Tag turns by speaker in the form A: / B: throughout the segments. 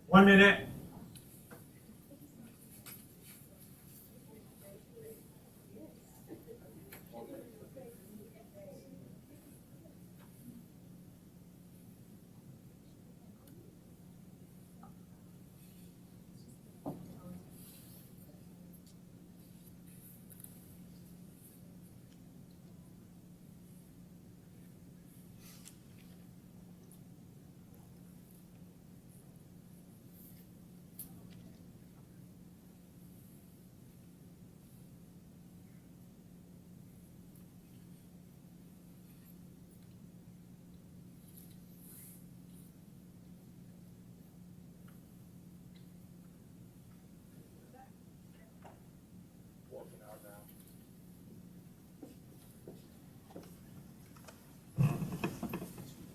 A: 1 minute.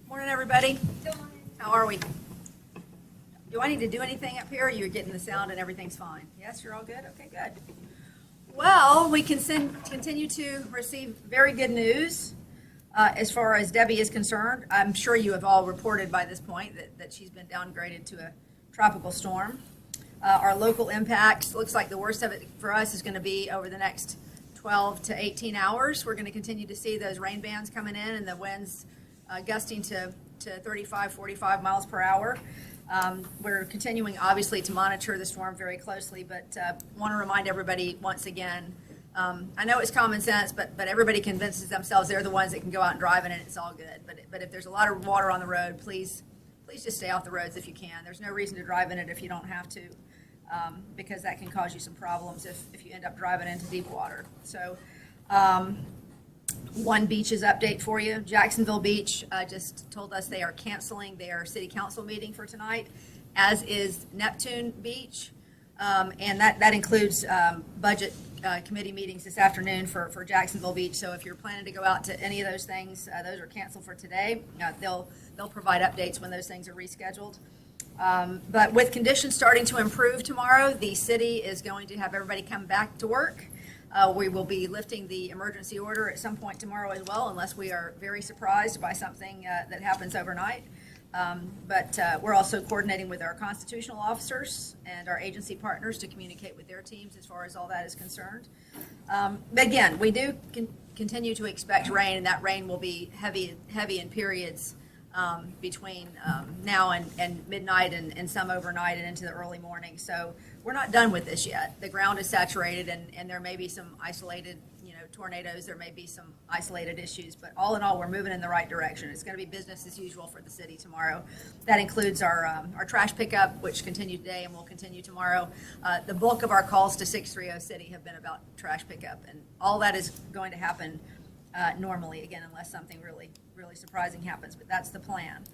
B: Morning, everybody. How are we? Do I need to do anything up here? You're getting the sound and everything's fine? Yes, you're all good? Okay, good. Well, we can continue to receive very good news as far as Debby is concerned. I'm sure you have all reported by this point that she's been downgraded to a tropical storm. Our local impacts, looks like the worst of it for us is going to be over the next 12 to 18 hours. We're going to continue to see those rain bands coming in and the winds gusting to 35, 45 miles per hour. We're continuing, obviously, to monitor the storm very closely, but want to remind everybody once again, I know it's common sense, but everybody convinces themselves they're the ones that can go out and drive in it, and it's all good. But if there's a lot of water on the road, please just stay off the roads if you can. There's no reason to drive in it if you don't have to, because that can cause you some problems if you end up driving into deep water. So one beach's update for you. Jacksonville Beach just told us they are canceling their city council meeting for tonight, as is Neptune Beach. And that includes budget committee meetings this afternoon for Jacksonville Beach. So if you're planning to go out to any of those things, those are canceled for today. They'll provide updates when those things are rescheduled. But with conditions starting to improve tomorrow, the city is going to have everybody come back to work. We will be lifting the emergency order at some point tomorrow as well, unless we are very surprised by something that happens overnight. But we're also coordinating with our constitutional officers and our agency partners to communicate with their teams as far as all that is concerned. But again, we do continue to expect rain, and that rain will be heavy in periods between now and midnight and some overnight and into the early morning. So we're not done with this yet. The ground is saturated, and there may be some isolated, tornadoes. There may be some isolated issues, but all in all, we're moving in the right direction. It's going to be business as usual for the city tomorrow. That includes our trash pickup, which continued today and will continue tomorrow. The bulk of our calls to 630 City have been about trash pickup, and all that is going to happen normally, again, unless something really surprising happens, but that's the plan.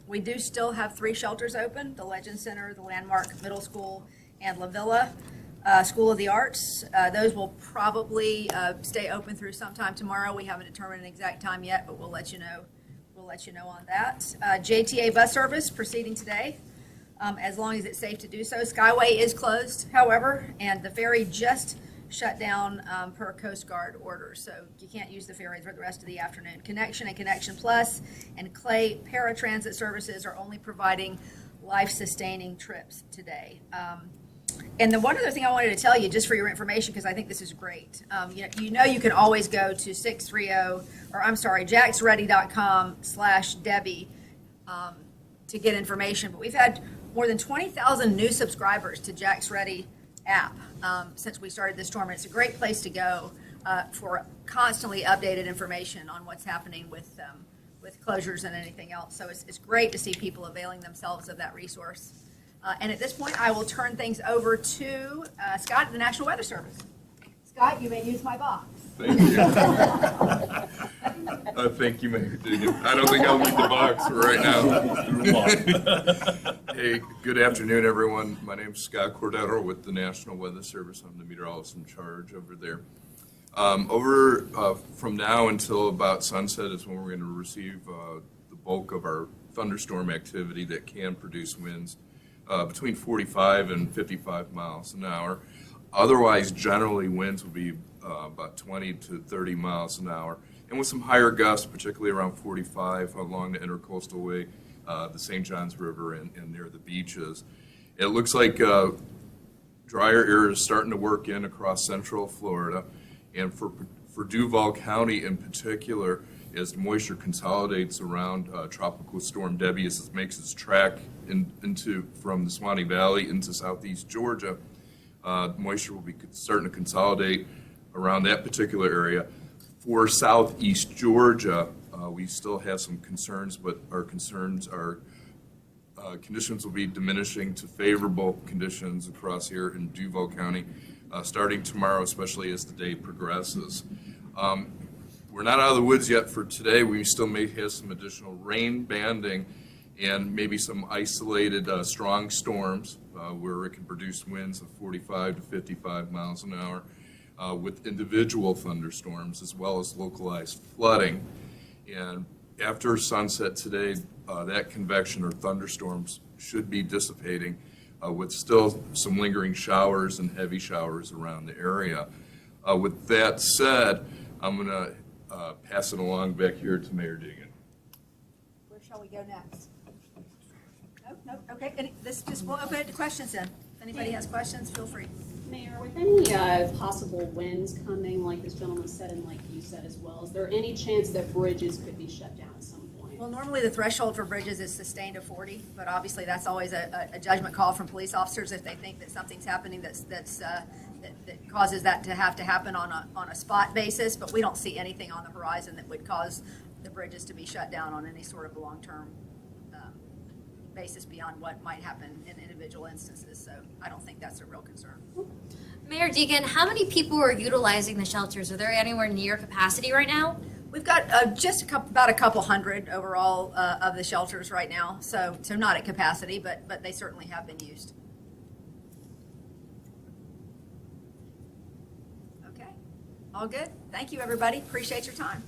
B: We do still have 3 shelters open: the Legend Center, the Landmark Middle School, and La Villa School of the Arts. Those will probably stay open through sometime tomorrow. We haven't determined an exact time yet, but we'll let you know. We'll let you know on that. JTA bus service proceeding today, as long as it's safe to do so. Skyway is closed, however, and the ferry just shut down per Coast Guard orders, so you can't use the ferry for the rest of the afternoon. Connection and Connection Plus and Clay paratransit services are only providing life-sustaining trips today. And the one other thing I wanted to tell you, just for your information, because I think this is great, you can always go to jacksready.com/Debby to get information, but we've had more than 20,000 new subscribers to Jack's Ready app since we started this storm. And it's a great place to go for constantly updated information on what's happening with closures and anything else. So it's great to see people availing themselves of that resource. And at this point, I will turn things over to Scott at the National Weather Service. Scott, you may use my box.
C: Thank you. Thank you, Mayor. I don't think I'll need the box right now. Hey, good afternoon, everyone. My name is Scott Cordero with the National Weather Service. I'm the meteorologist in charge over there. From now until about sunset is when we're going to receive the bulk of our thunderstorm activity that can produce winds between 45 and 55 miles an hour. Otherwise, generally, winds will be about 20 to 30 miles an hour, and with some higher gusts, particularly around 45 along the intercoastal way, the St. Johns River and near the beaches. It looks like drier air is starting to work in across central Florida, and for Duval County in particular, as the moisture consolidates around Tropical Storm Debby as it makes its track from the Swanee Valley into southeast Georgia, moisture will be starting to consolidate around that particular area. For southeast Georgia, we still have some concerns, but our concerns are conditions will be diminishing to favorable conditions across here in Duval County, starting tomorrow, especially as the day progresses. We're not out of the woods yet for today. We still may have some additional rain banding and maybe some isolated strong storms where it can produce winds of 45 to 55 miles an hour with individual thunderstorms as well as localized flooding. And after sunset today, that convection or thunderstorms should be dissipating with still some lingering showers and heavy showers around the area. With that said, I'm going to pass it along back here to Mayor Deegan.
B: Where shall we go next? Nope. Okay. We'll open it to questions then. If anybody has questions, feel free.
A: Mayor, with any possible winds coming, like this gentleman said, and like you said as well, is there any chance that bridges could be shut down at some point?
B: Well, normally the threshold for bridges is sustained to 40, but obviously that's always a judgment call from police officers if they think that something's happening that causes that to happen on a spot basis. But we don't see anything on the horizon that would cause the bridges to be shut down on any sort of long-term basis beyond what might happen in individual instances. So I don't think that's a real concern.
D: Mayor Deegan, how many people are utilizing the shelters? Are there anywhere near capacity right now?
B: We've got about a couple hundred overall of the shelters right now, so not at capacity, but they certainly have been used. Okay, all good. Thank you, everybody. Appreciate your time.